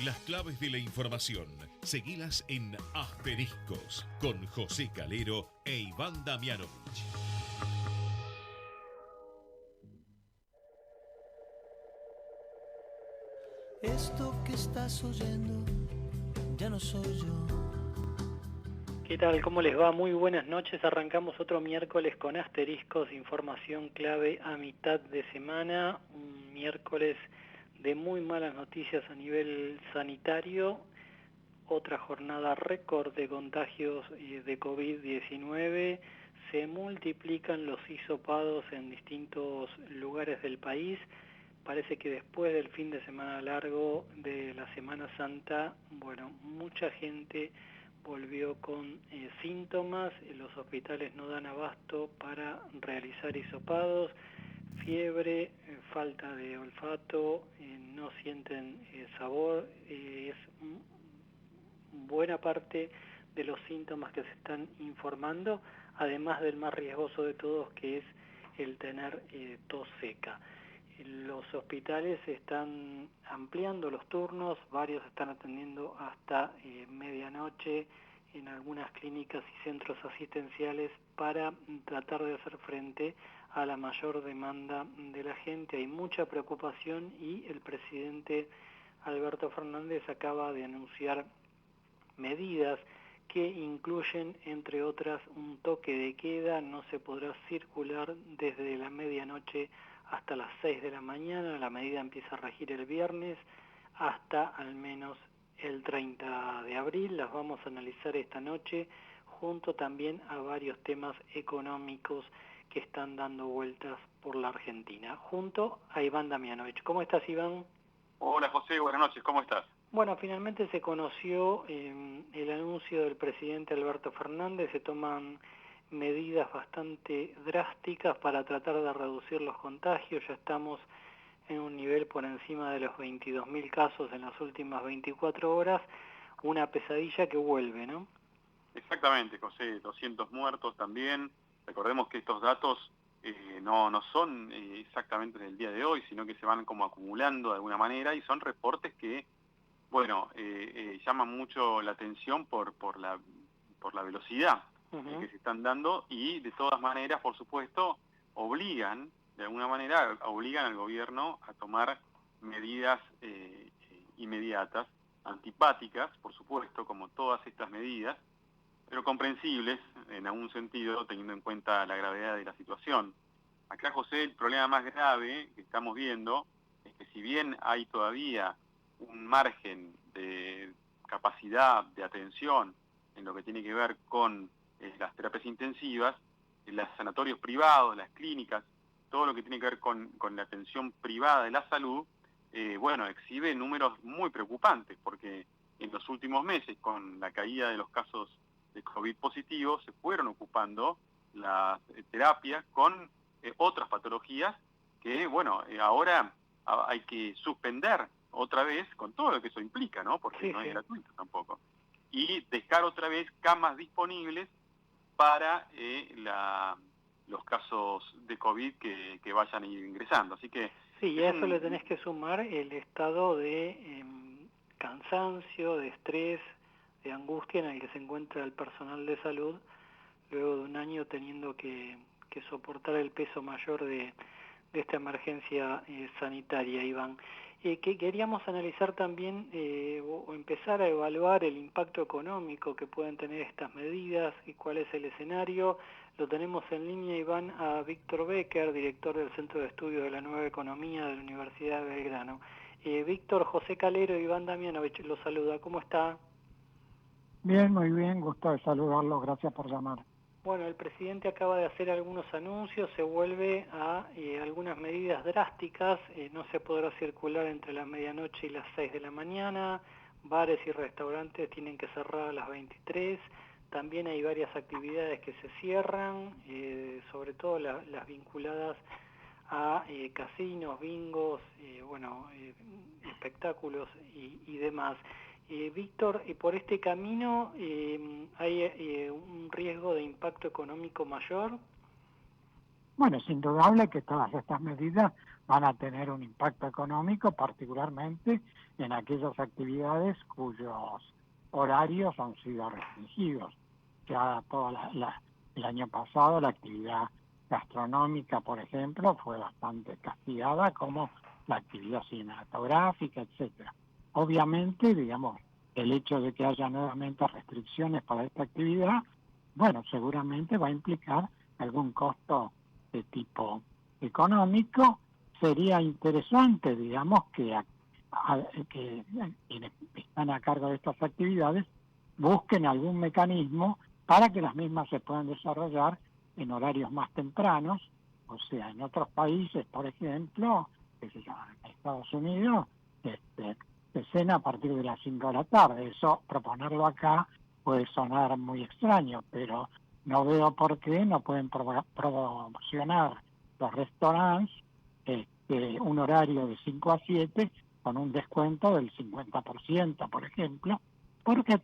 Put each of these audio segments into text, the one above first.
Las claves de la información, seguilas en Asteriscos, con José Calero e Iván Damianovich. Esto que estás oyendo ya no soy yo. ¿Qué tal? ¿Cómo les va? Muy buenas noches. Arrancamos otro miércoles con Asteriscos, información clave a mitad de semana. Un miércoles de muy malas noticias a nivel sanitario. Otra jornada récord de contagios de COVID-19. Se multiplican los hisopados en distintos lugares del país. Parece que después del fin de semana largo de la Semana Santa, mucha gente volvió con síntomas. Los hospitales no dan abasto para realizar hisopados, fiebre, falta de olfato, no sienten sabor. Es buena parte de los síntomas que se están informando, además del más riesgoso de todos, que es el tener tos seca. Los hospitales están ampliando los turnos, varios están atendiendo hasta medianoche en algunas clínicas y centros asistenciales para tratar de hacer frente a la mayor demanda de la gente. Hay mucha preocupación y el presidente Alberto Fernández acaba de anunciar medidas que incluyen, entre otras, un toque de queda. No se podrá circular desde la medianoche hasta las 6 de la mañana. La medida empieza a regir el viernes hasta al menos el 30 de abril. Las vamos a analizar esta noche, junto también a varios temas económicos que están dando vueltas por la Argentina, junto a Iván Damianovich. ¿Cómo estás, Iván? Hola, José, buenas noches, ¿cómo estás? Bueno, finalmente se conoció el anuncio del presidente Alberto Fernández. Se toman medidas bastante drásticas para tratar de reducir los contagios. Ya estamos en un nivel por encima de los 22.000 casos en las últimas 24 horas. Una pesadilla que vuelve, ¿no? Exactamente, José, 200 muertos también. Recordemos que estos datos no son exactamente del día de hoy, sino que se van como acumulando de alguna manera, y son reportes que llaman mucho la atención por la velocidad que se están dando, y de todas maneras, por supuesto, obligan al gobierno a tomar medidas inmediatas, antipáticas, por supuesto, como todas estas medidas, pero comprensibles en algún sentido, teniendo en cuenta la gravedad de la situación. Acá, José, el problema más grave que estamos viendo es que, si bien hay todavía un margen de capacidad de atención en lo que tiene que ver con las terapias intensivas, los sanatorios privados, las clínicas, todo lo que tiene que ver con la atención privada de la salud, exhibe números muy preocupantes, porque en los últimos meses, con la caída de los casos de COVID positivos, se fueron ocupando las terapias con otras patologías que, ahora hay que suspender otra vez, con todo lo que eso implica, ¿no? Porque no es gratuito tampoco. Y dejar otra vez camas disponibles para los casos de COVID que vayan a ir ingresando. Así que sí, y a eso le tenés que sumar el estado de cansancio, de estrés, de angustia en el que se encuentra el personal de salud, luego de un año teniendo que soportar el peso mayor de esta emergencia sanitaria, Iván. Que queríamos analizar también o empezar a evaluar el impacto económico que pueden tener estas medidas y cuál es el escenario. Lo tenemos en línea, Iván, a Víctor Becker, director del Centro de Estudios de la Nueva Economía de la Universidad de Belgrano. Víctor, José Calero, Iván Damianovich los saluda. ¿Cómo está? Bien, muy bien, gusto de saludarlo, gracias por llamar. Bueno, el presidente acaba de hacer algunos anuncios, se vuelve a algunas medidas drásticas. No se podrá circular entre la medianoche y las 6 de la mañana, bares y restaurantes tienen que cerrar a las 23, también hay varias actividades que se cierran, sobre todo las vinculadas a casinos, bingos, espectáculos y demás. Víctor, por este camino hay un riesgo de impacto económico mayor. Bueno, es indudable que todas estas medidas van a tener un impacto económico, particularmente en aquellas actividades cuyos horarios han sido restringidos. Ya todo el año pasado la actividad gastronómica, por ejemplo, fue bastante castigada, como la actividad cinematográfica, etcétera. Obviamente, digamos, el hecho de que haya nuevamente restricciones para esta actividad, bueno, seguramente va a implicar algún costo de tipo económico. Sería interesante, digamos, que quienes están a cargo de estas actividades busquen algún mecanismo para que las mismas se puedan desarrollar en horarios más tempranos. O sea, en otros países, por ejemplo, en Estados Unidos, se cena a partir de las 5 de la tarde. Eso, proponerlo acá puede sonar muy extraño, pero no veo por qué no pueden promocionar los restaurantes un horario de 5 a 7 con un descuento del 50%, por ejemplo, porque,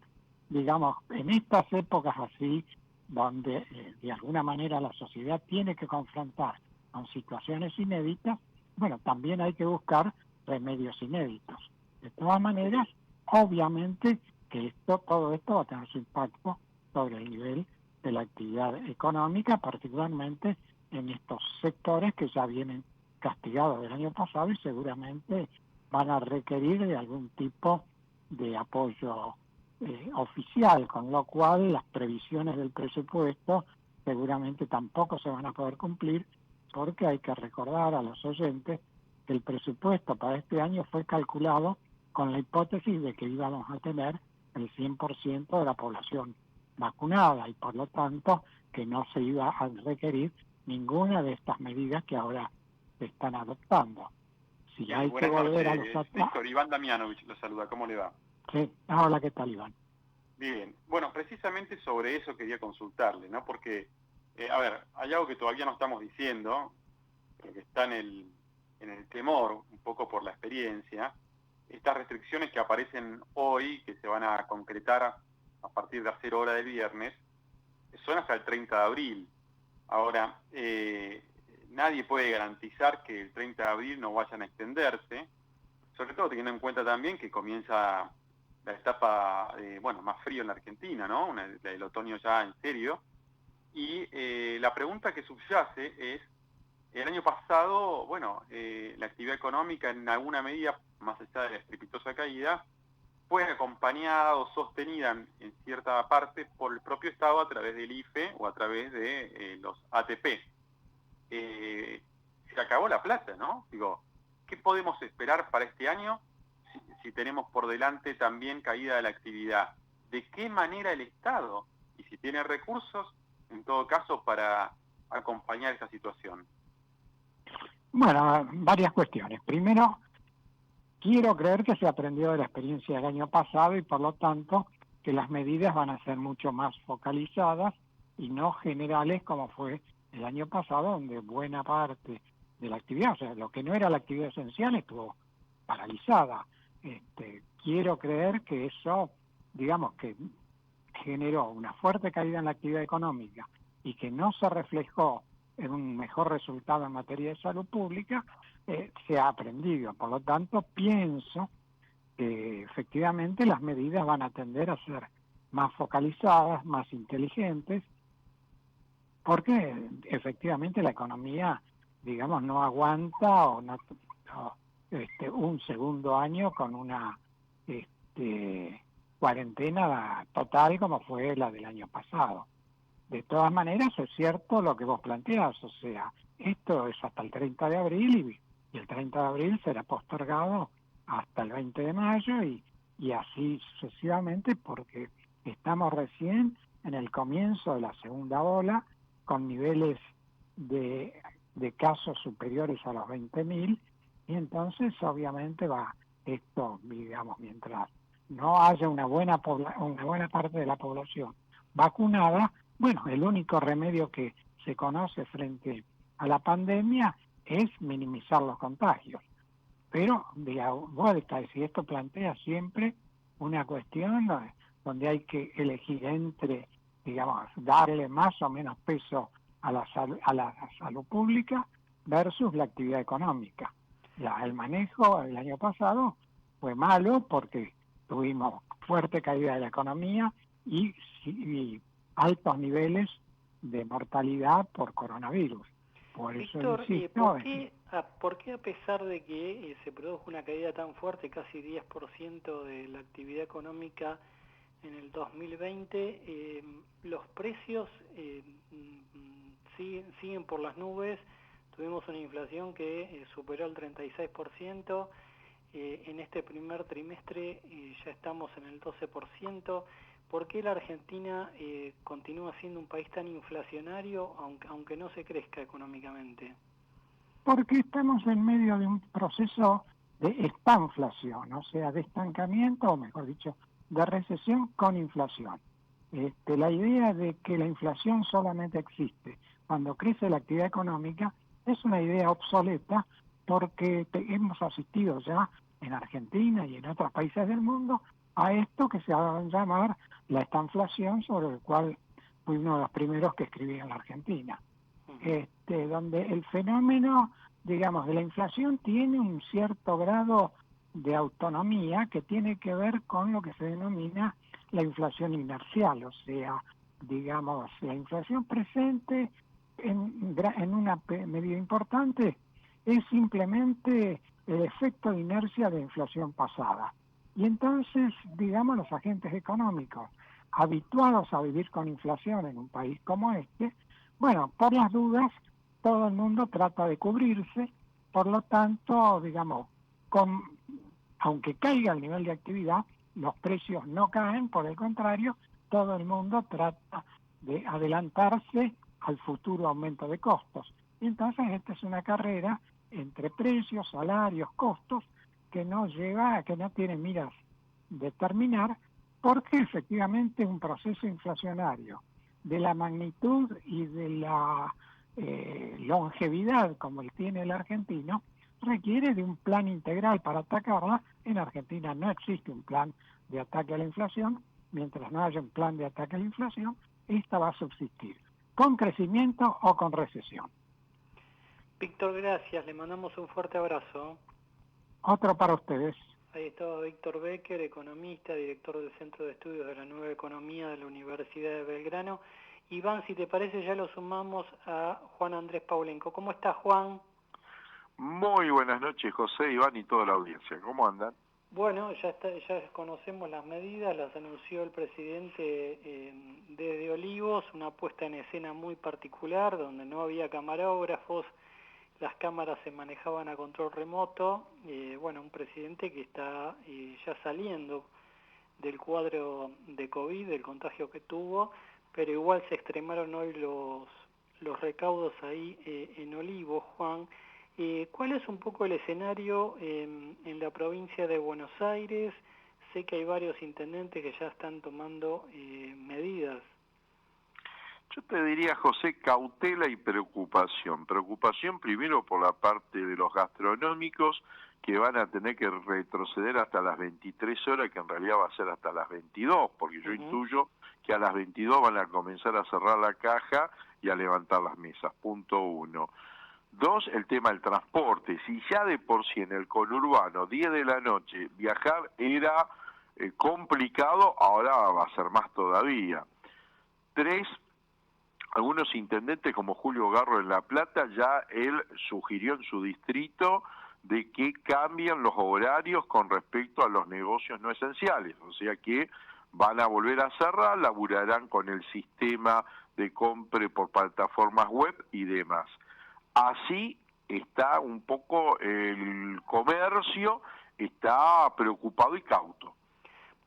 digamos, en estas épocas así, donde de alguna manera la sociedad tiene que confrontar con situaciones inéditas, bueno, también hay que buscar remedios inéditos. De todas maneras, obviamente que todo esto va a tener su impacto sobre el nivel de la actividad económica, particularmente en estos sectores que ya vienen castigados del año pasado y seguramente van a requerir de algún tipo de apoyo oficial, con lo cual las previsiones del presupuesto seguramente tampoco se van a poder cumplir, porque hay que recordar a los oyentes que el presupuesto para este año fue calculado con la hipótesis de que íbamos a tener el 100% de la población vacunada y por lo tanto que no se iba a requerir ninguna de estas medidas que ahora se están adoptando. Si hay que volver a los Víctor, Iván Damianovich lo saluda, ¿cómo le va? Sí, hola, ¿qué tal, Iván? Bien, bueno, precisamente sobre eso quería consultarle, ¿no? Porque, a ver, hay algo que todavía no estamos diciendo, pero que está en el temor, un poco por la experiencia. Estas restricciones que aparecen hoy, que se van a concretar a partir de las 0 horas del viernes, son hasta el 30 de abril. Ahora, nadie puede garantizar que el 30 de abril no vayan a extenderse, sobre todo teniendo en cuenta también que comienza la etapa, más frío en la Argentina, ¿no? El otoño ya en serio. Y la pregunta que subyace es, el año pasado, la actividad económica en alguna medida, más allá de la estrepitosa caída, fue acompañada o sostenida en cierta parte por el propio Estado a través del IFE o a través de los ATP. Se acabó la plata, ¿no? Digo, ¿qué podemos esperar para este año si tenemos por delante también caída de la actividad? ¿De qué manera el Estado, y si tiene recursos, en todo caso, para acompañar esta situación? Bueno, varias cuestiones. Primero, quiero creer que se aprendió de la experiencia del año pasado y por lo tanto que las medidas van a ser mucho más focalizadas y no generales como fue el año pasado, donde buena parte de la actividad, o sea, lo que no era la actividad esencial estuvo paralizada. Quiero creer que eso, digamos, que generó una fuerte caída en la actividad económica y que no se reflejó en un mejor resultado en materia de salud pública, se ha aprendido. Por lo tanto, pienso que efectivamente las medidas van a tender a ser más focalizadas, más inteligentes, porque efectivamente la economía, digamos, no aguanta un segundo año con una cuarentena total como fue la del año pasado. De todas maneras, es cierto lo que vos planteás, o sea, esto es hasta el 30 de abril y el 30 de abril será postergado hasta el 20 de mayo y así sucesivamente, porque estamos recién en el comienzo de la segunda ola con niveles de casos superiores a los 20.000 y entonces obviamente va esto, digamos, mientras no haya una buena parte de la población vacunada, bueno, el único remedio que se conoce frente a la pandemia es minimizar los contagios. Pero, de vuelta, si esto plantea siempre una cuestión donde hay que elegir entre, digamos, darle más o menos peso a la salud pública versus la actividad económica. El manejo el año pasado fue malo porque tuvimos fuerte caída de la economía y altos niveles de mortalidad por coronavirus. Por Víctor, eso insisto, ¿por qué a pesar de que se produjo una caída tan fuerte, casi 10% de la actividad económica en el 2020, los precios siguen por las nubes? Tuvimos una inflación que superó el 36%, en este primer trimestre ya estamos en el 12%. ¿Por qué la Argentina continúa siendo un país tan inflacionario, aunque no se crezca económicamente? Porque estamos en medio de un proceso de estanflación, o sea, de estancamiento, o mejor dicho, de recesión con inflación. La idea de que la inflación solamente existe cuando crece la actividad económica es una idea obsoleta, porque hemos asistido ya en Argentina y en otros países del mundo a esto que se va a llamar la estanflación, sobre el cual fui uno de los primeros que escribí en la Argentina. Donde el fenómeno, digamos, de la inflación tiene un cierto grado de autonomía que tiene que ver con lo que se denomina la inflación inercial, o sea, digamos, la inflación presente en una medida importante es simplemente el efecto de inercia de inflación pasada. Y entonces, digamos, los agentes económicos habituados a vivir con inflación en un país como este, bueno, por las dudas, todo el mundo trata de cubrirse, por lo tanto, digamos, aunque caiga el nivel de actividad, los precios no caen, por el contrario, todo el mundo trata de adelantarse al futuro aumento de costos. Y entonces esta es una carrera entre precios, salarios, costos, que no tiene miras de terminar, porque efectivamente un proceso inflacionario de la magnitud y de la longevidad como el tiene el argentino requiere de un plan integral para atacarla. En Argentina no existe un plan de ataque a la inflación. Mientras no haya un plan de ataque a la inflación, esta va a subsistir, con crecimiento o con recesión. Víctor, gracias. Le mandamos un fuerte abrazo. Otro para ustedes. Ahí estaba Víctor Becker, economista, director del Centro de Estudios de la Nueva Economía de la Universidad de Belgrano. Iván, si te parece, ya lo sumamos a Juan Andrés Paulenco. ¿Cómo estás, Juan? Muy buenas noches, José, Iván y toda la audiencia. ¿Cómo andan? Bueno, ya conocemos las medidas, las anunció el presidente desde Olivos, una puesta en escena muy particular, donde no había camarógrafos, las cámaras se manejaban a control remoto. Bueno, un presidente que está ya saliendo del cuadro de COVID, del contagio que tuvo, pero igual se extremaron hoy los recaudos ahí en Olivos, Juan. ¿Cuál es un poco el escenario en la provincia de Buenos Aires? Sé que hay varios intendentes que ya están tomando medidas. Yo te diría, José, cautela y preocupación. Preocupación primero por la parte de los gastronómicos, que van a tener que retroceder hasta las 23 horas, que en realidad va a ser hasta las 22, porque yo intuyo que a las 22 van a comenzar a cerrar la caja y a levantar las mesas. Punto 1. 2, el tema del transporte. Si ya de por sí en el conurbano, 10 de la noche, viajar era complicado, ahora va a ser más todavía. 3, algunos intendentes como Julio Garro en La Plata, ya él sugirió en su distrito de que cambian los horarios con respecto a los negocios no esenciales, o sea que van a volver a cerrar, laburarán con el sistema de compra por plataformas web y demás. Así está un poco el comercio, está preocupado y cauto.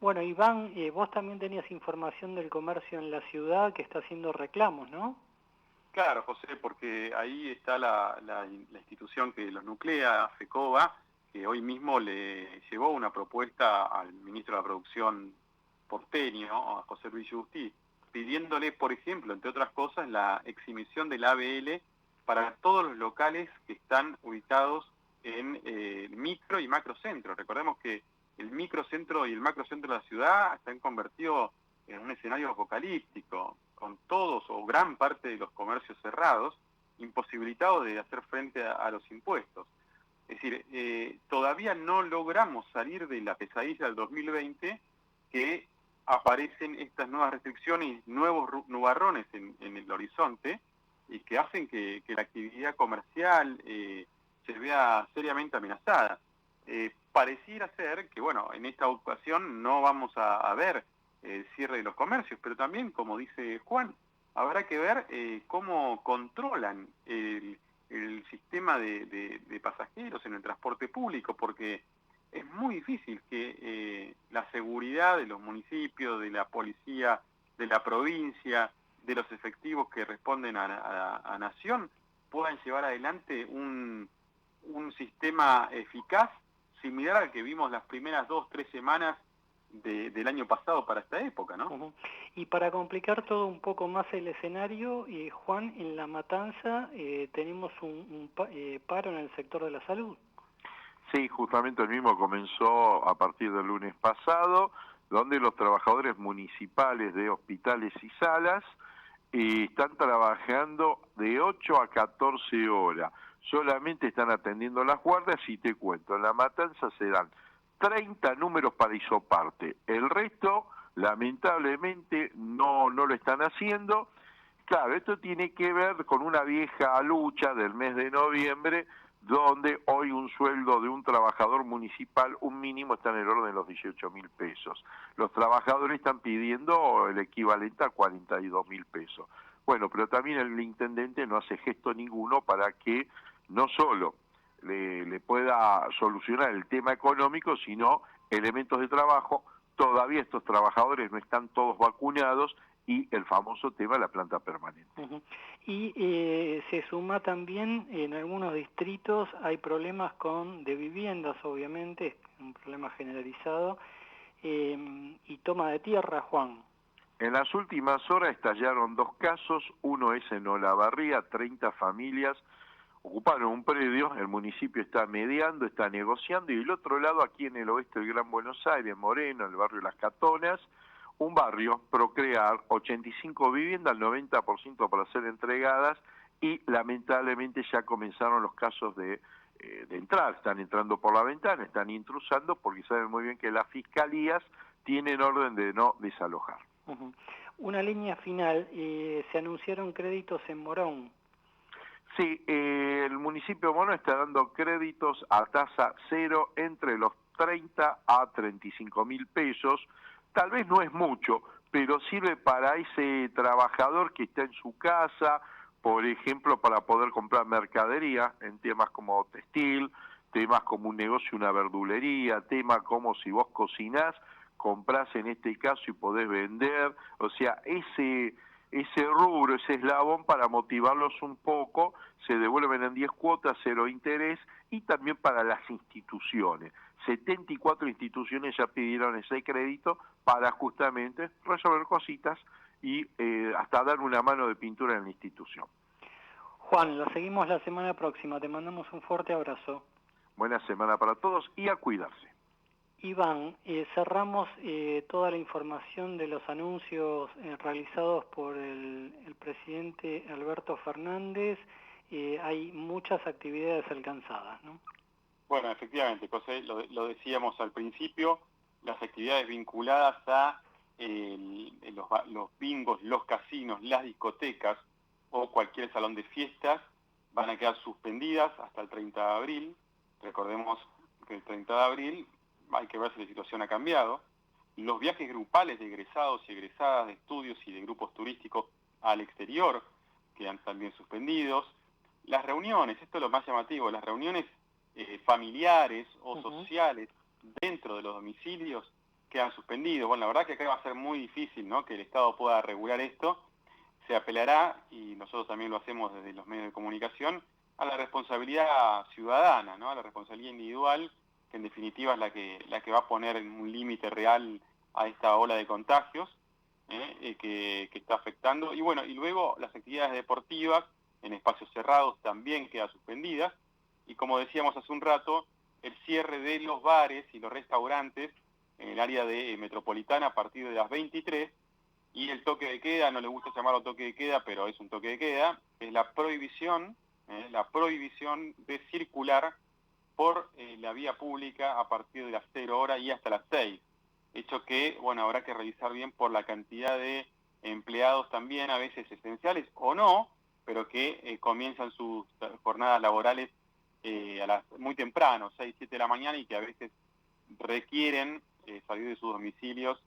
Bueno, Iván, vos también tenías información del comercio en la ciudad que está haciendo reclamos, ¿no? Claro, José, porque ahí está la institución que los nuclea, FECOBA, que hoy mismo le llevó una propuesta al ministro de la Producción porteño, a José Luis Justi, pidiéndole, por ejemplo, entre otras cosas, la exhibición del ABL para todos los locales que están ubicados en micro y macrocentro. Recordemos que el microcentro y el macrocentro de la ciudad están convertidos en un escenario apocalíptico, con todos o gran parte de los comercios cerrados, imposibilitados de hacer frente a los impuestos. Es decir, todavía no logramos salir de la pesadilla del 2020, que aparecen estas nuevas restricciones, nuevos nubarrones en el horizonte, y que hacen que la actividad comercial se vea seriamente amenazada. Pareciera ser que, bueno, en esta ocasión no vamos a ver el cierre de los comercios, pero también, como dice Juan, habrá que ver cómo controlan el sistema de pasajeros en el transporte público, porque es muy difícil que la seguridad de los municipios, de la policía, de la provincia, de los efectivos que responden a Nación, puedan llevar adelante un sistema eficaz similar al que vimos las primeras 2-3 semanas del año pasado para esta época, ¿no? Uh-huh. Y para complicar todo un poco más el escenario, Juan, en La Matanza tenemos un paro en el sector de la salud. Sí, justamente el mismo comenzó a partir del lunes pasado, donde los trabajadores municipales de hospitales y salas están trabajando de 8 a 14 horas. Solamente están atendiendo las guardias y te cuento, en La Matanza se dan 30 números para hisoparte. El resto, lamentablemente, no lo están haciendo. Claro, esto tiene que ver con una vieja lucha del mes de noviembre, donde hoy un sueldo de un trabajador municipal, un mínimo, está en el orden de los 18.000 pesos. Los trabajadores están pidiendo el equivalente a 42.000 pesos. Bueno, pero también el intendente no hace gesto ninguno para que no solo le pueda solucionar el tema económico, sino elementos de trabajo. Todavía estos trabajadores no están todos vacunados, y el famoso tema de la planta permanente. Uh-huh. Y se suma también, en algunos distritos hay problemas de viviendas, obviamente, un problema generalizado, y toma de tierra, Juan. En las últimas horas estallaron 2 casos, uno es en Olavarría, 30 familias ocuparon un predio, el municipio está mediando, está negociando, y del otro lado, aquí en el oeste del Gran Buenos Aires, Moreno, el barrio Las Catonas, un barrio, Procrear, 85 viviendas, el 90% para ser entregadas, y lamentablemente ya comenzaron los casos de entrar, están entrando por la ventana, están intrusando, porque saben muy bien que las fiscalías tienen orden de no desalojar. Uh-huh. Una línea final, se anunciaron créditos en Morón. Sí, el municipio de Morón está dando créditos a tasa cero entre los 30 a 35.000 pesos. Tal vez no es mucho, pero sirve para ese trabajador que está en su casa, por ejemplo, para poder comprar mercadería en temas como textil, temas como un negocio, una verdulería, temas como si vos cocinás, comprás en este caso y podés vender. O sea, ese rubro, ese eslabón, para motivarlos un poco, se devuelven en 10 cuotas, 0 interés, y también para las instituciones. 74 instituciones ya pidieron ese crédito para justamente resolver cositas y hasta dar una mano de pintura en la institución. Juan, lo seguimos la semana próxima, te mandamos un fuerte abrazo. Buena semana para todos y a cuidarse. Iván, cerramos toda la información de los anuncios realizados por el presidente Alberto Fernández. Hay muchas actividades alcanzadas, ¿no? Bueno, efectivamente, José, lo decíamos al principio, las actividades vinculadas a los bingos, los casinos, las discotecas o cualquier salón de fiestas van a quedar suspendidas hasta el 30 de abril. Recordemos que el 30 de abril hay que ver si la situación ha cambiado. Los viajes grupales de egresados y egresadas de estudios y de grupos turísticos al exterior quedan también suspendidos. Las reuniones, esto es lo más llamativo, las reuniones familiares o sociales dentro de los domicilios quedan suspendidos. Bueno, la verdad que acá va a ser muy difícil, ¿no?, que el Estado pueda regular esto. Se apelará, y nosotros también lo hacemos desde los medios de comunicación, a la responsabilidad ciudadana, ¿no?, a la responsabilidad individual, que en definitiva es la que va a poner un límite real a esta ola de contagios que está afectando. Y bueno, y luego las actividades deportivas en espacios cerrados también quedan suspendidas. Y como decíamos hace un rato, el cierre de los bares y los restaurantes en el área de metropolitana a partir de las 23, y el toque de queda, no le gusta llamarlo toque de queda, pero es un toque de queda, es la prohibición de circular por la vía pública a partir de las 0 horas y hasta las 6. Hecho que, bueno, habrá que revisar bien por la cantidad de empleados también, a veces esenciales o no, pero que comienzan sus jornadas laborales muy temprano, 6, 7 de la mañana, y que a veces requieren salir de sus domicilios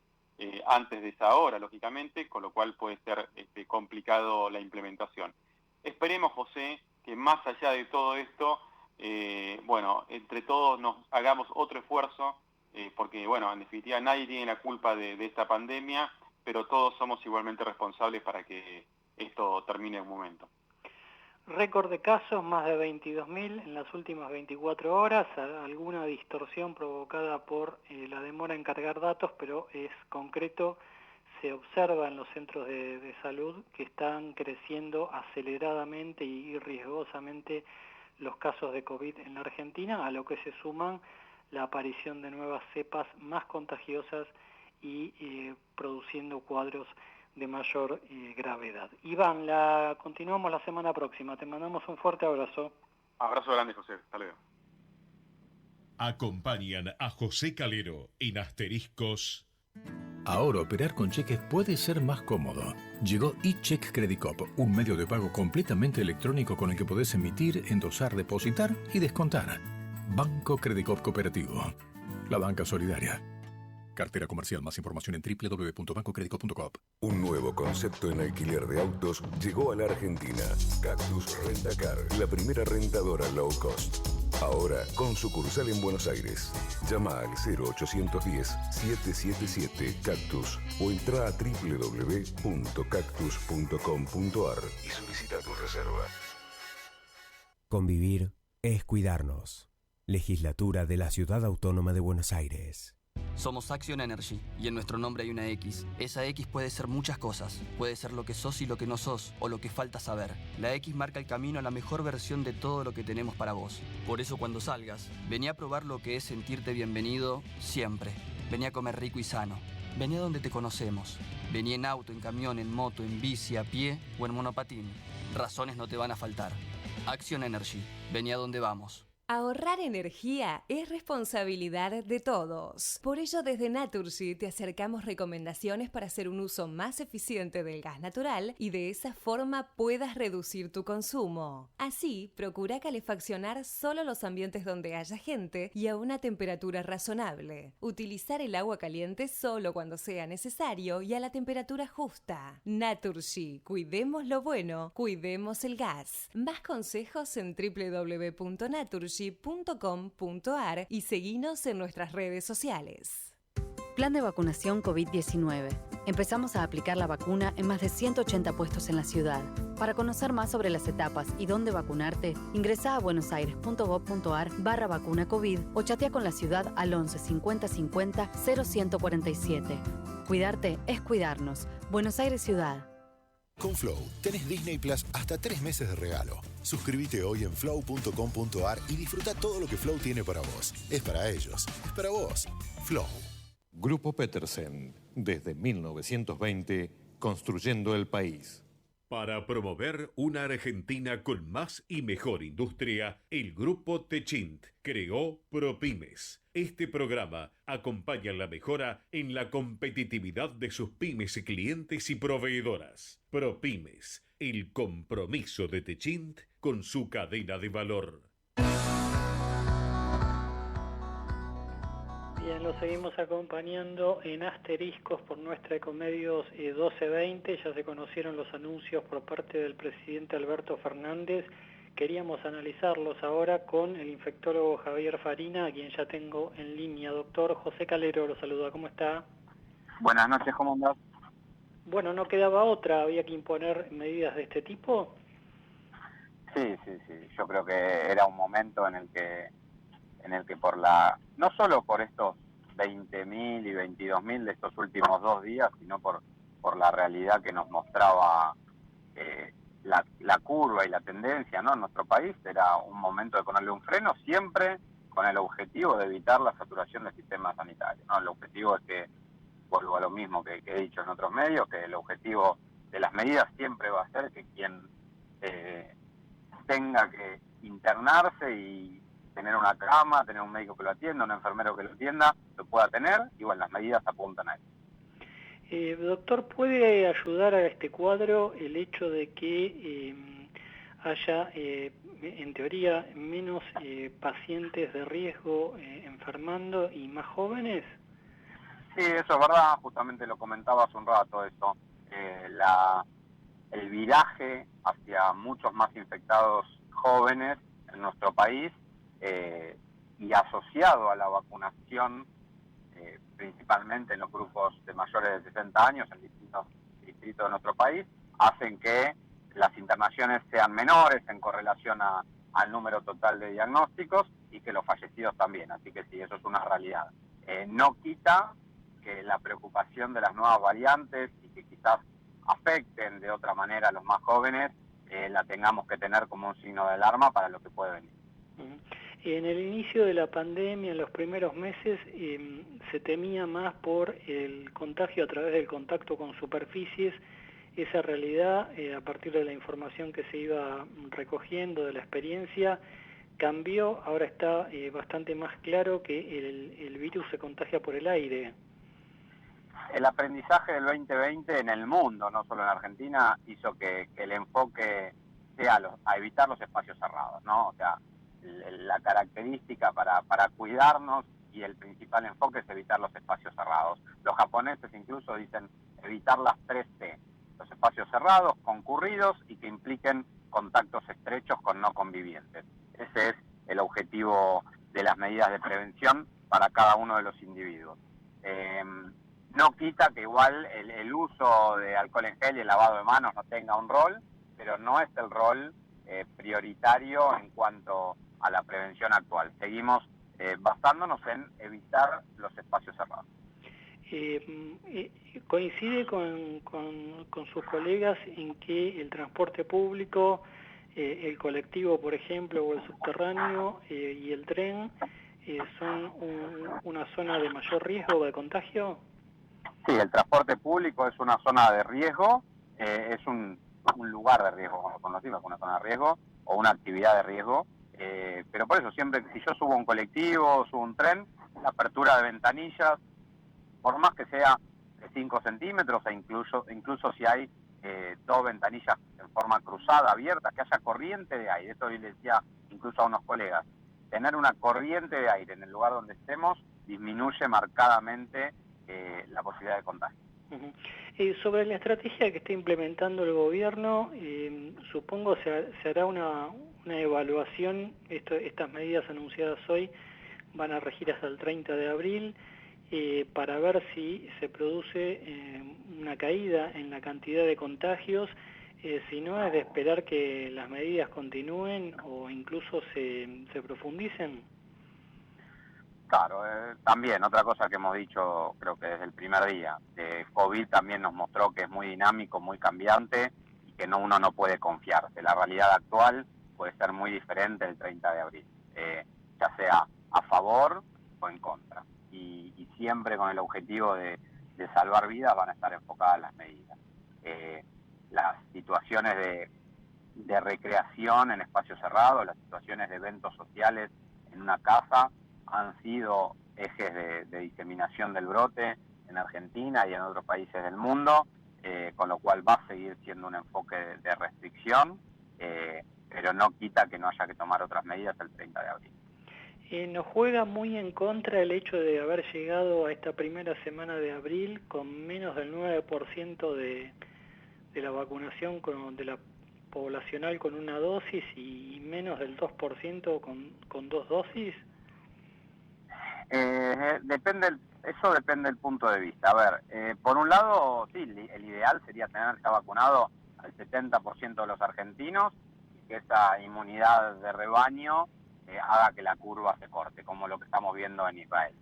antes de esa hora, lógicamente, con lo cual puede ser complicado la implementación. Esperemos, José, que más allá de todo esto, entre todos nos hagamos otro esfuerzo, porque, bueno, en definitiva nadie tiene la culpa de esta pandemia, pero todos somos igualmente responsables para que esto termine en un momento. Récord de casos, más de 22.000 en las últimas 24 horas, alguna distorsión provocada por la demora en cargar datos, pero es concreto, se observa en los centros de salud que están creciendo aceleradamente y riesgosamente los casos de COVID en la Argentina, a lo que se suman la aparición de nuevas cepas más contagiosas y produciendo cuadros de mayor gravedad. Iván, continuamos la semana próxima. Te mandamos un fuerte abrazo. Abrazo grande, José. Hasta luego. Acompañan a José Calero en Asteriscos. Ahora operar con cheques puede ser más cómodo. Llegó eCheck Credit Cop, un medio de pago completamente electrónico con el que podés emitir, endosar, depositar y descontar. Banco Credit Cop Cooperativo. La banca solidaria. Cartera comercial. Más información en www.bancocreditcop.com. Un nuevo concepto en alquiler de autos llegó a la Argentina. Cactus Rentacar, la primera rentadora low cost. Ahora con sucursal en Buenos Aires. Llama al 0810-777-Cactus o entra a www.cactus.com.ar y solicita tu reserva. Convivir es cuidarnos. Legislatura de la Ciudad Autónoma de Buenos Aires. Somos Action Energy y en nuestro nombre hay una X. Esa X puede ser muchas cosas. Puede ser lo que sos y lo que no sos, o lo que falta saber. La X marca el camino a la mejor versión de todo lo que tenemos para vos. Por eso cuando salgas, vení a probar lo que es sentirte bienvenido siempre. Vení a comer rico y sano. Vení a donde te conocemos. Vení en auto, en camión, en moto, en bici, a pie o en monopatín. Razones no te van a faltar. Action Energy. Vení a donde vamos. Ahorrar energía es responsabilidad de todos. Por ello, desde Naturgy te acercamos recomendaciones para hacer un uso más eficiente del gas natural y de esa forma puedas reducir tu consumo. Así, procura calefaccionar solo los ambientes donde haya gente y a una temperatura razonable. Utilizar el agua caliente solo cuando sea necesario y a la temperatura justa. Naturgy, cuidemos lo bueno, cuidemos el gas. Más consejos en www.naturgy.com.ar y seguinos en nuestras redes sociales. Plan de vacunación COVID-19. Empezamos a aplicar la vacuna en más de 180 puestos en la ciudad. Para conocer más sobre las etapas y dónde vacunarte, ingresá a buenosaires.gov.ar/vacuna COVID o chatea con la ciudad al 11 50 50 0147. Cuidarte es cuidarnos. Buenos Aires Ciudad. Con Flow tenés Disney Plus hasta 3 meses de regalo. Suscríbete hoy en flow.com.ar y disfruta todo lo que Flow tiene para vos. Es para ellos, es para vos. Flow. Grupo Petersen, desde 1920, construyendo el país. Para promover una Argentina con más y mejor industria, el Grupo Techint creó ProPymes. Este programa acompaña la mejora en la competitividad de sus pymes, clientes y proveedoras. ProPymes, el compromiso de Techint con su cadena de valor. Bien, lo seguimos acompañando en Asteriscos por nuestra Ecomedios 1220. Ya se conocieron los anuncios por parte del presidente Alberto Fernández. Queríamos analizarlos ahora con el infectólogo Javier Farina, a quien ya tengo en línea. Doctor José Calero, lo saluda. ¿Cómo está? Buenas noches, ¿cómo andás? Bueno, no quedaba otra, había que imponer medidas de este tipo. Sí. Yo creo que era un momento en el que no solo por estos 20.000 y 22.000 de estos últimos 2 días, sino por la realidad que nos mostraba la curva y la tendencia, ¿no? En nuestro país era un momento de ponerle un freno, siempre con el objetivo de evitar la saturación del sistema sanitario, ¿no? El objetivo es que vuelvo a lo mismo que he dicho en otros medios, que el objetivo de las medidas siempre va a ser que quien tenga que internarse y tener una cama, tener un médico que lo atienda, un enfermero que lo atienda, lo pueda tener, y bueno, las medidas apuntan a eso. Doctor, ¿puede ayudar a este cuadro el hecho de que haya, en teoría, menos pacientes de riesgo enfermando y más jóvenes? Sí, eso es verdad, justamente lo comentaba hace un rato eso. El viraje hacia muchos más infectados jóvenes en nuestro país y asociado a la vacunación, principalmente en los grupos de mayores de 60 años en distintos distritos de nuestro país, hacen que las internaciones sean menores en correlación al número total de diagnósticos y que los fallecidos también. Así que sí, eso es una realidad. No quita que la preocupación de las nuevas variantes y que quizás afecten de otra manera a los más jóvenes, la tengamos que tener como un signo de alarma para lo que puede venir. En el inicio de la pandemia, en los primeros meses, se temía más por el contagio a través del contacto con superficies. Esa realidad, a partir de la información que se iba recogiendo, de la experiencia, cambió. Ahora está bastante más claro que el virus se contagia por el aire. El aprendizaje del 2020 en el mundo, no solo en Argentina, hizo que el enfoque sea a evitar los espacios cerrados, ¿no? O sea, la característica para cuidarnos y el principal enfoque es evitar los espacios cerrados. Los japoneses incluso dicen evitar las 3T, los espacios cerrados, concurridos y que impliquen contactos estrechos con no convivientes. Ese es el objetivo de las medidas de prevención para cada uno de los individuos. No quita que igual el uso de alcohol en gel y el lavado de manos no tenga un rol, pero no es el rol prioritario en cuanto a la prevención actual. Seguimos basándonos en evitar los espacios cerrados. ¿Coincide con sus colegas en que el transporte público, el colectivo, por ejemplo, o el subterráneo y el tren son una zona de mayor riesgo de contagio? Sí, el transporte público es una zona de riesgo, es un lugar de riesgo, como lo conocimos, una zona de riesgo o una actividad de riesgo, pero por eso siempre, si yo subo un colectivo, subo un tren, la apertura de ventanillas, por más que sea de 5 centímetros e incluso si hay 2 ventanillas en forma cruzada, abiertas, que haya corriente de aire. Esto le decía incluso a unos colegas, tener una corriente de aire en el lugar donde estemos disminuye marcadamente la posibilidad de contagio. Sobre la estrategia que está implementando el gobierno, supongo se hará una evaluación. Estas medidas anunciadas hoy van a regir hasta el 30 de abril para ver si se produce una caída en la cantidad de contagios. Si no, es de esperar que las medidas continúen o incluso se profundicen. Claro, también otra cosa que hemos dicho creo que desde el primer día, COVID también nos mostró que es muy dinámico, muy cambiante y que uno no puede confiarse. La realidad actual puede ser muy diferente el 30 de abril, ya sea a favor o en contra. Y siempre con el objetivo de salvar vidas van a estar enfocadas las medidas. Las situaciones de recreación en espacios cerrados, las situaciones de eventos sociales en una casa, han sido ejes de diseminación del brote en Argentina y en otros países del mundo, con lo cual va a seguir siendo un enfoque de restricción, pero no quita que no haya que tomar otras medidas el 30 de abril. Nos juega muy en contra el hecho de haber llegado a esta primera semana de abril con menos del 9% de la vacunación de la poblacional con una dosis y menos del 2% con 2 dosis. Eso depende del punto de vista. A ver, por un lado, sí, el ideal sería tener ya vacunado al 70% de los argentinos y que esa inmunidad de rebaño haga que la curva se corte, como lo que estamos viendo en Israel.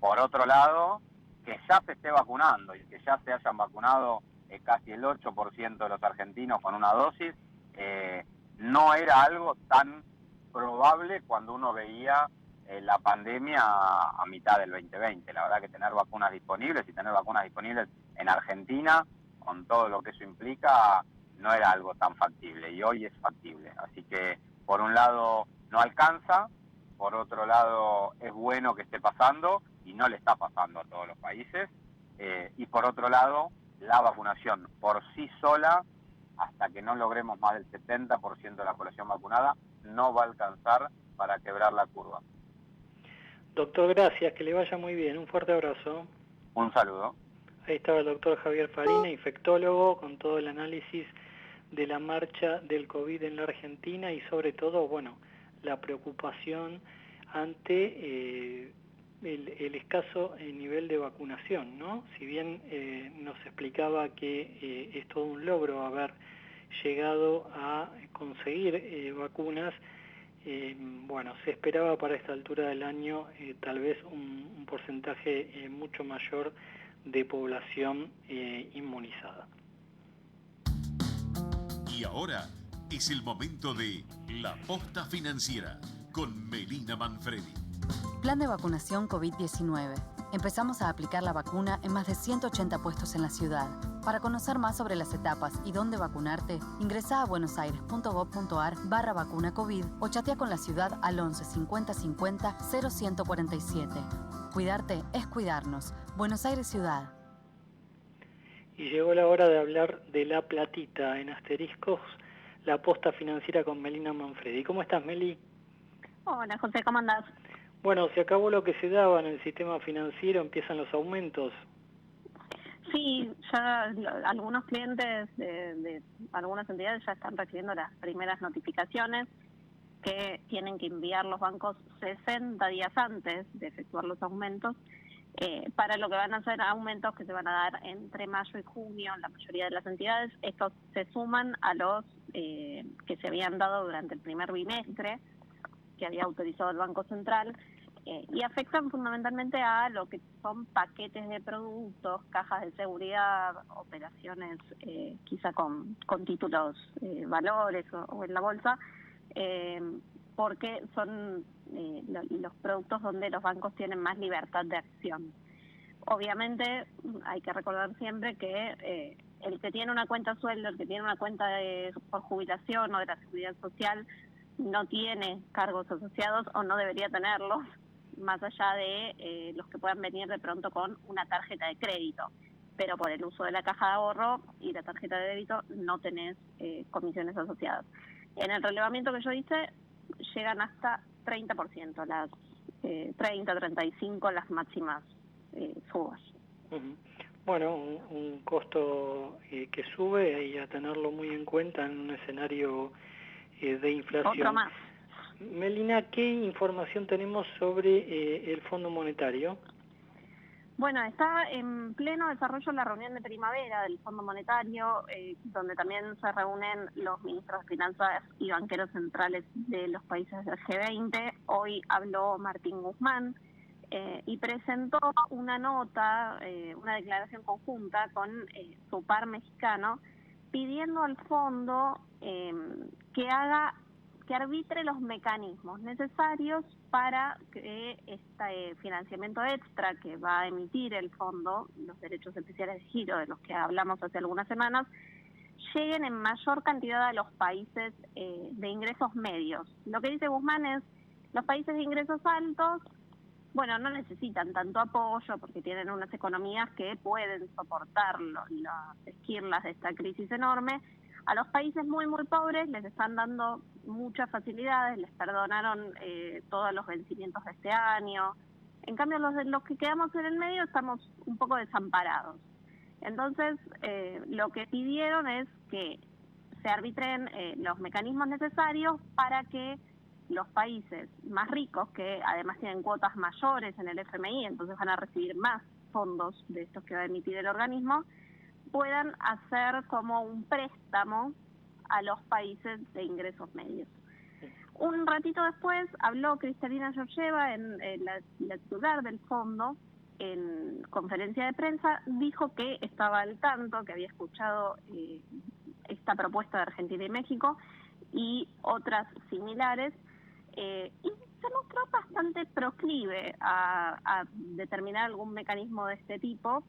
Por otro lado, que ya se esté vacunando y que ya se hayan vacunado casi el 8% de los argentinos con una dosis, no era algo tan probable cuando uno veía la pandemia a mitad del 2020. La verdad que tener vacunas disponibles en Argentina, con todo lo que eso implica, no era algo tan factible, y hoy es factible. Así que, por un lado, no alcanza, por otro lado, es bueno que esté pasando, y no le está pasando a todos los países, y por otro lado, la vacunación por sí sola, hasta que no logremos más del 70% de la población vacunada, no va a alcanzar para quebrar la curva. Doctor, gracias, que le vaya muy bien. Un fuerte abrazo. Un saludo. Ahí estaba el doctor Javier Farina, infectólogo, con todo el análisis de la marcha del COVID en la Argentina y sobre todo, bueno, la preocupación ante el escaso nivel de vacunación, ¿no? Si bien nos explicaba que es todo un logro haber llegado a conseguir vacunas, bueno, se esperaba para esta altura del año tal vez un porcentaje mucho mayor de población inmunizada. Y ahora es el momento de La Posta Financiera con Melina Manfredi. Plan de vacunación COVID-19. Empezamos a aplicar la vacuna en más de 180 puestos en la ciudad. Para conocer más sobre las etapas y dónde vacunarte, ingresá a buenosaires.gov.ar/vacuna COVID o chatea con la ciudad al 11 50 50 0147. Cuidarte es cuidarnos. Buenos Aires Ciudad. Y llegó la hora de hablar de La Platita en asteriscos, La Posta Financiera con Melina Manfredi. ¿Cómo estás, Meli? Hola, José, ¿cómo andás? Bueno, se acabó lo que se daba en el sistema financiero, empiezan los aumentos. Sí, ya algunos clientes de algunas entidades ya están recibiendo las primeras notificaciones que tienen que enviar los bancos 60 días antes de efectuar los aumentos, para lo que van a ser aumentos que se van a dar entre mayo y junio en la mayoría de las entidades. Estos se suman a los que se habían dado durante el primer bimestre, que había autorizado el Banco Central, y afectan fundamentalmente a lo que son paquetes de productos, cajas de seguridad, operaciones quizá con títulos valores o en la bolsa, porque son los productos donde los bancos tienen más libertad de acción. Obviamente hay que recordar siempre que el que tiene una cuenta sueldo, el que tiene una cuenta por jubilación o de la seguridad social, no tiene cargos asociados o no debería tenerlos, más allá de los que puedan venir de pronto con una tarjeta de crédito. Pero por el uso de la caja de ahorro y la tarjeta de débito no tenés comisiones asociadas. En el relevamiento que yo hice, llegan hasta 30%, las 30-35 las máximas subas. Bueno, un costo que sube y a tenerlo muy en cuenta en un escenario de inflación. Otro más. Melina, ¿qué información tenemos sobre el Fondo Monetario? Bueno, está en pleno desarrollo la reunión de primavera del Fondo Monetario, donde también se reúnen los ministros de Finanzas y banqueros centrales de los países del G20. Hoy habló Martín Guzmán y presentó una nota, una declaración conjunta con su par mexicano, pidiendo al fondo que arbitre los mecanismos necesarios para que este financiamiento extra que va a emitir el fondo, los derechos especiales de giro de los que hablamos hace algunas semanas, lleguen en mayor cantidad a los países de ingresos medios. Lo que dice Guzmán es, los países de ingresos altos, bueno, no necesitan tanto apoyo porque tienen unas economías que pueden soportar las esquirlas de esta crisis enorme. A los países muy, muy pobres les están dando muchas facilidades, les perdonaron todos los vencimientos de este año. En cambio, los que quedamos en el medio estamos un poco desamparados. Entonces, lo que pidieron es que se arbitren los mecanismos necesarios para que los países más ricos, que además tienen cuotas mayores en el FMI, entonces van a recibir más fondos de estos que va a emitir el organismo, puedan hacer como un préstamo a los países de ingresos medios. Un ratito después habló Cristalina Georgieva, en la titular del fondo, en conferencia de prensa, dijo que estaba al tanto, que había escuchado esta propuesta de Argentina y México y otras similares, y se mostró bastante proclive a determinar algún mecanismo de este tipo.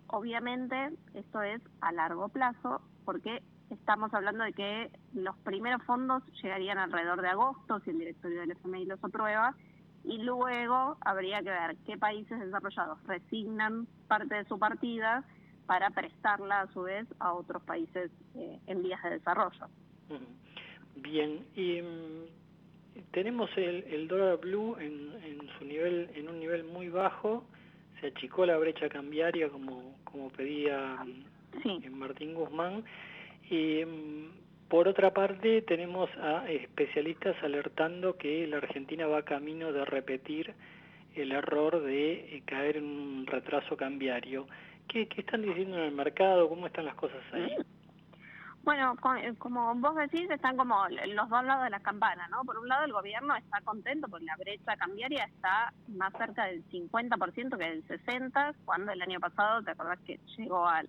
Obviamente esto es a largo plazo, porque estamos hablando de que los primeros fondos llegarían alrededor de agosto, si el directorio del FMI los aprueba, y luego habría que ver qué países desarrollados resignan parte de su partida para prestarla a su vez a otros países en vías de desarrollo. Bien, y tenemos el dólar blue en un nivel muy bajo. Se achicó la brecha cambiaria como pedía Martín Guzmán. Y por otra parte tenemos a especialistas alertando que la Argentina va camino de repetir el error de caer en un retraso cambiario. ¿Qué están diciendo en el mercado? ¿Cómo están las cosas ahí? Bueno, como vos decís, están como los dos lados de la campana, ¿no? Por un lado, el gobierno está contento porque la brecha cambiaria está más cerca del 50% que del 60%, cuando el año pasado, te acordás que llegó a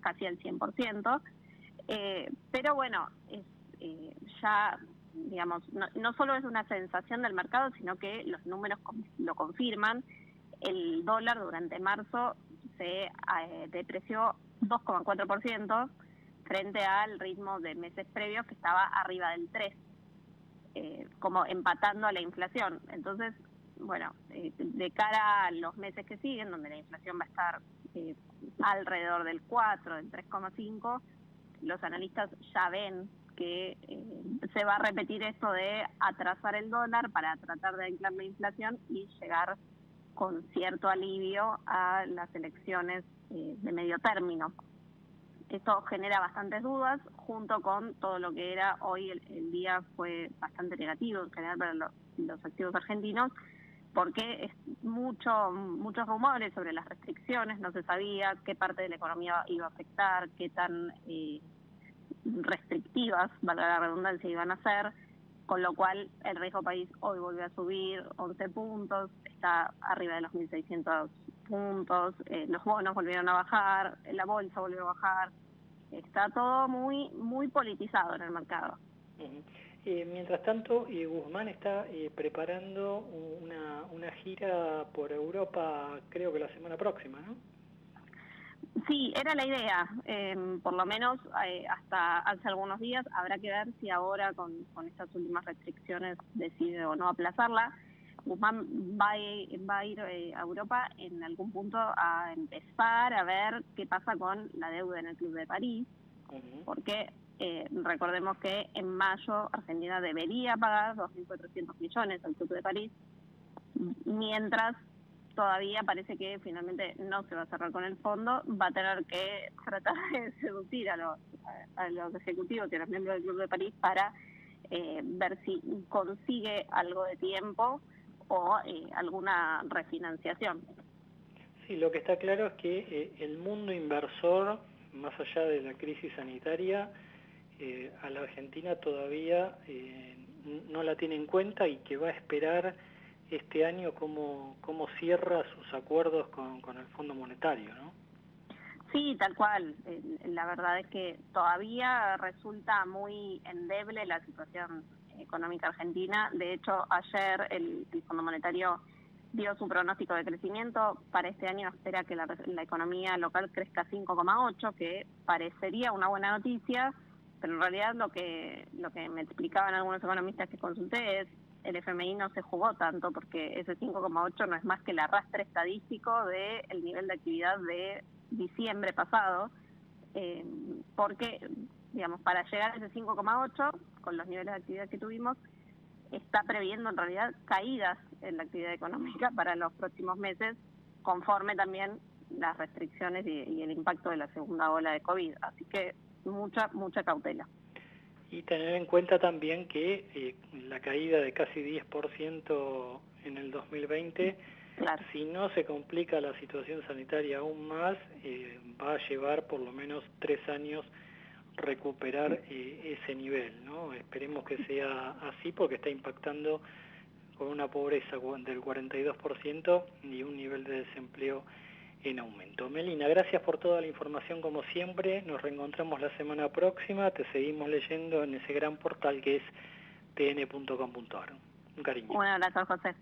casi al 100%. Pero bueno, ya, digamos, no solo es una sensación del mercado, sino que los números lo confirman. El dólar durante marzo se depreció 2,4%, frente al ritmo de meses previos que estaba arriba del 3%, como empatando a la inflación. Entonces, bueno, de cara a los meses que siguen, donde la inflación va a estar alrededor del 4%, del 3,5%, los analistas ya ven que se va a repetir esto de atrasar el dólar para tratar de anclar la inflación y llegar con cierto alivio a las elecciones de medio término. Esto genera bastantes dudas, junto con todo lo que era hoy. El día fue bastante negativo en general para los activos argentinos, porque muchos rumores sobre las restricciones, no se sabía qué parte de la economía iba a afectar, qué tan restrictivas, valga la redundancia, iban a ser, con lo cual el riesgo país hoy volvió a subir 11 puntos, está arriba de los 1.600 puntos, los bonos volvieron a bajar, la bolsa volvió a bajar, está todo muy politizado en el mercado. Mientras tanto, Guzmán está preparando una gira por Europa, creo que la semana próxima, ¿no? Sí, era la idea, por lo menos hasta hace algunos días. Habrá que ver si ahora con estas últimas restricciones decide o no aplazarla. Guzmán va a ir a Europa en algún punto a empezar a ver qué pasa con la deuda en el Club de París, porque recordemos que en mayo Argentina debería pagar 2.400 millones al Club de París, mientras todavía parece que finalmente no se va a cerrar con el fondo. Va a tener que tratar de seducir a los ejecutivos y a los miembros del Club de París para ver si consigue algo de tiempo o alguna refinanciación. Sí, lo que está claro es que el mundo inversor, más allá de la crisis sanitaria, a la Argentina todavía no la tiene en cuenta, y que va a esperar este año cómo cierra sus acuerdos con el Fondo Monetario, ¿no? Sí, tal cual. La verdad es que todavía resulta muy endeble la situación económica argentina. De hecho, ayer el Fondo Monetario dio su pronóstico de crecimiento. Para este año espera que la economía local crezca 5,8, que parecería una buena noticia, pero en realidad lo que me explicaban algunos economistas que consulté es: el FMI no se jugó tanto, porque ese 5,8 no es más que el arrastre estadístico del nivel de actividad de diciembre pasado, porque, digamos, para llegar a ese 5,8, con los niveles de actividad que tuvimos, está previendo en realidad caídas en la actividad económica para los próximos meses, conforme también las restricciones y el impacto de la segunda ola de COVID. Así que mucha cautela. Y tener en cuenta también que la caída de casi 10% en el 2020, claro, si no se complica la situación sanitaria aún más, va a llevar por lo menos 3 años recuperar ese nivel, ¿no? Esperemos que sea así, porque está impactando con una pobreza del 42% y un nivel de desempleo en aumento. Melina, gracias por toda la información como siempre. Nos reencontramos la semana próxima. Te seguimos leyendo en ese gran portal que es tn.com.ar. Un cariño. Un abrazo, José.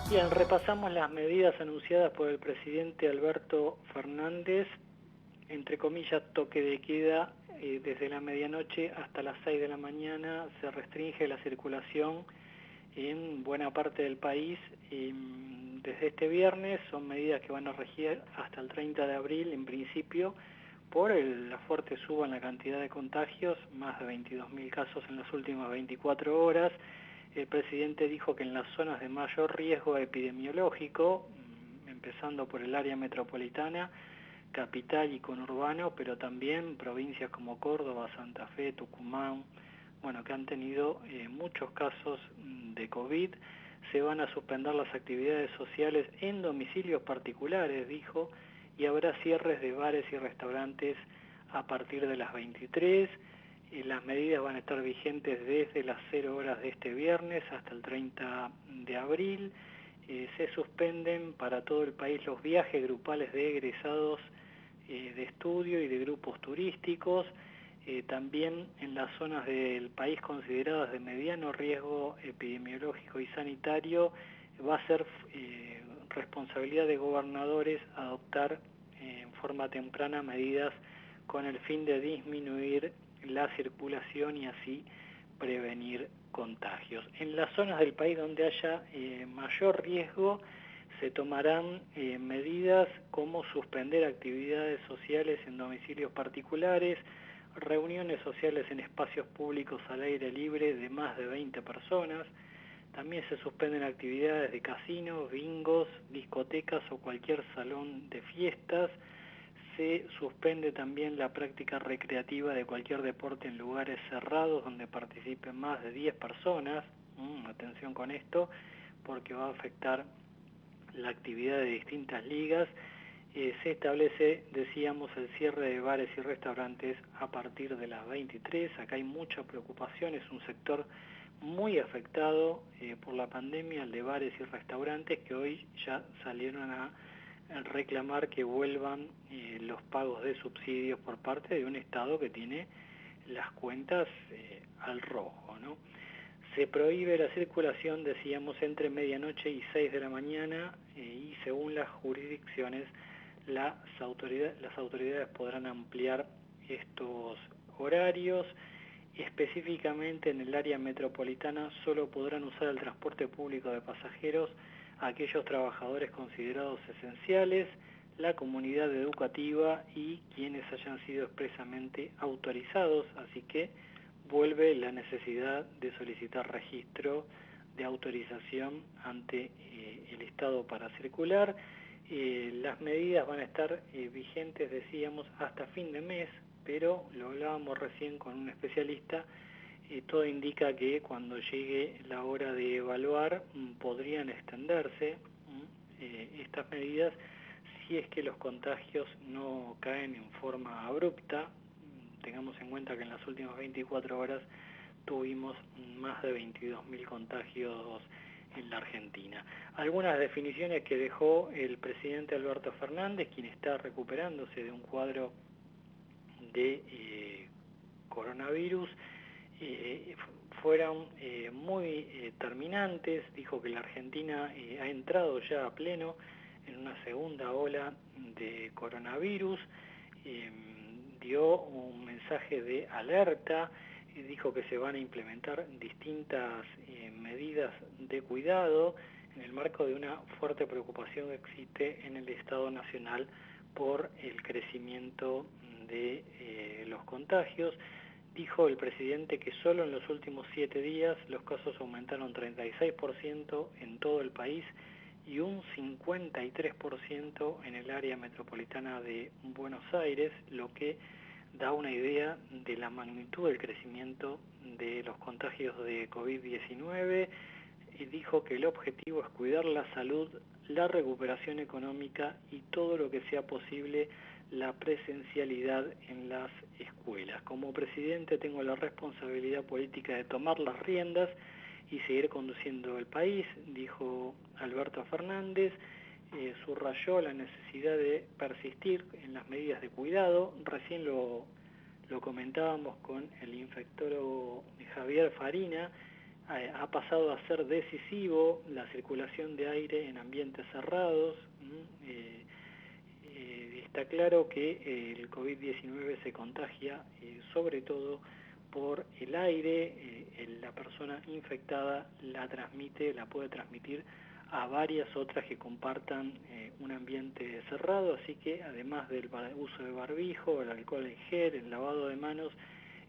Bien, repasamos las medidas anunciadas por el presidente Alberto Fernández, entre comillas, toque de queda desde la medianoche hasta las 6 de la mañana, se restringe la circulación en buena parte del país. Desde este viernes son medidas que van a regir hasta el 30 de abril en principio por la fuerte suba en la cantidad de contagios, más de 22.000 casos en las últimas 24 horas. El presidente dijo que en las zonas de mayor riesgo epidemiológico, empezando por el área metropolitana, capital y conurbano, pero también provincias como Córdoba, Santa Fe, Tucumán, bueno, que han tenido muchos casos de COVID, se van a suspender las actividades sociales en domicilios particulares, dijo, y habrá cierres de bares y restaurantes a partir de las 23. Las medidas van a estar vigentes desde las 0 horas de este viernes hasta el 30 de abril. Se suspenden para todo el país los viajes grupales de egresados de estudio y de grupos turísticos. También en las zonas del país consideradas de mediano riesgo epidemiológico y sanitario va a ser responsabilidad de gobernadores adoptar en forma temprana medidas con el fin de disminuir la circulación y así prevenir contagios. En las zonas del país donde haya mayor riesgo se tomarán medidas como suspender actividades sociales en domicilios particulares, reuniones sociales en espacios públicos al aire libre de más de 20 personas. También se suspenden actividades de casinos, bingos, discotecas o cualquier salón de fiestas. Se suspende también la práctica recreativa de cualquier deporte en lugares cerrados donde participen más de 10 personas. Atención con esto, porque va a afectar la actividad de distintas ligas. Se establece, decíamos, el cierre de bares y restaurantes a partir de las 23. Acá hay mucha preocupación, es un sector muy afectado por la pandemia, el de bares y restaurantes, que hoy ya salieron a reclamar que vuelvan los pagos de subsidios por parte de un Estado que tiene las cuentas al rojo, ¿no? Se prohíbe la circulación, decíamos, entre medianoche y 6 de la mañana y según las jurisdicciones las autoridades podrán ampliar estos horarios. Específicamente en el área metropolitana solo podrán usar el transporte público de pasajeros aquellos trabajadores considerados esenciales, la comunidad educativa y quienes hayan sido expresamente autorizados, así que vuelve la necesidad de solicitar registro de autorización ante el Estado para circular. Las medidas van a estar vigentes, decíamos, hasta fin de mes, pero lo hablábamos recién con un especialista, todo indica que cuando llegue la hora de evaluar podrían extenderse estas medidas si es que los contagios no caen en forma abrupta. Tengamos en cuenta que en las últimas 24 horas tuvimos más de 22.000 contagios en la Argentina. Algunas definiciones que dejó el presidente Alberto Fernández, quien está recuperándose de un cuadro de coronavirus, fueron muy terminantes. Dijo que la Argentina ha entrado ya a pleno en una segunda ola de coronavirus, dio un mensaje de alerta, dijo que se van a implementar distintas medidas de cuidado en el marco de una fuerte preocupación que existe en el Estado Nacional por el crecimiento de los contagios. Dijo el presidente que solo en los últimos 7 días los casos aumentaron 36% en todo el país y un 53% en el área metropolitana de Buenos Aires, lo que da una idea de la magnitud del crecimiento de los contagios de COVID-19. Y dijo que el objetivo es cuidar la salud, la recuperación económica y todo lo que sea posible la presencialidad en las escuelas. Como presidente tengo la responsabilidad política de tomar las riendas y seguir conduciendo el país, dijo Alberto Fernández. Subrayó la necesidad de persistir en las medidas de cuidado. Recién lo lo comentábamos con el infectólogo Javier Farina, ha pasado a ser decisivo la circulación de aire en ambientes cerrados. Está claro que el COVID-19 se contagia sobre todo por el aire. La persona infectada la puede transmitir a varias otras que compartan un ambiente cerrado, así que además del uso de barbijo, el alcohol en gel, el lavado de manos,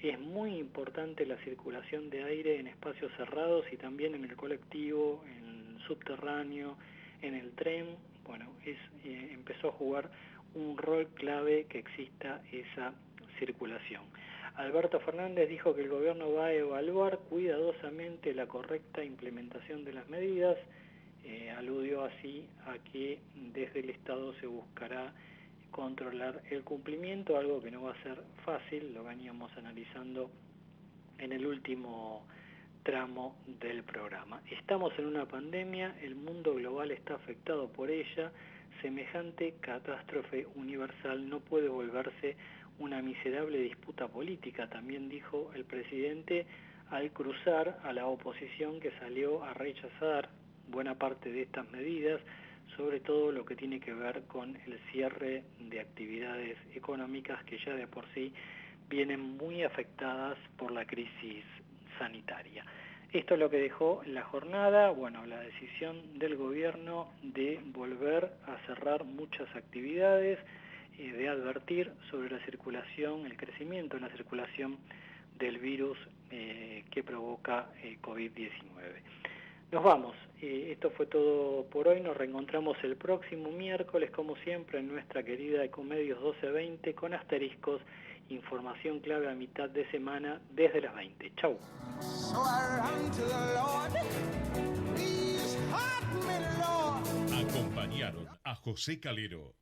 es muy importante la circulación de aire en espacios cerrados y también en el colectivo, en el subterráneo, en el tren. Bueno, empezó a jugar un rol clave que exista esa circulación. Alberto Fernández dijo que el gobierno va a evaluar cuidadosamente la correcta implementación de las medidas. Aludió así a que desde el Estado se buscará controlar el cumplimiento, algo que no va a ser fácil, lo veníamos analizando en el último tramo del programa. Estamos en una pandemia, el mundo global está afectado por ella, semejante catástrofe universal no puede volverse una miserable disputa política, también dijo el presidente al cruzar a la oposición que salió a rechazar buena parte de estas medidas, sobre todo lo que tiene que ver con el cierre de actividades económicas que ya de por sí vienen muy afectadas por la crisis sanitaria. Esto es lo que dejó la jornada, la decisión del gobierno de volver a cerrar muchas actividades, de advertir sobre la circulación, el crecimiento en la circulación del virus que provoca COVID-19. Nos vamos, esto fue todo por hoy, nos reencontramos el próximo miércoles, como siempre, en nuestra querida Ecomedios 1220 con asteriscos, información clave a mitad de semana desde las 20. Chau. Acompañaron a José Calero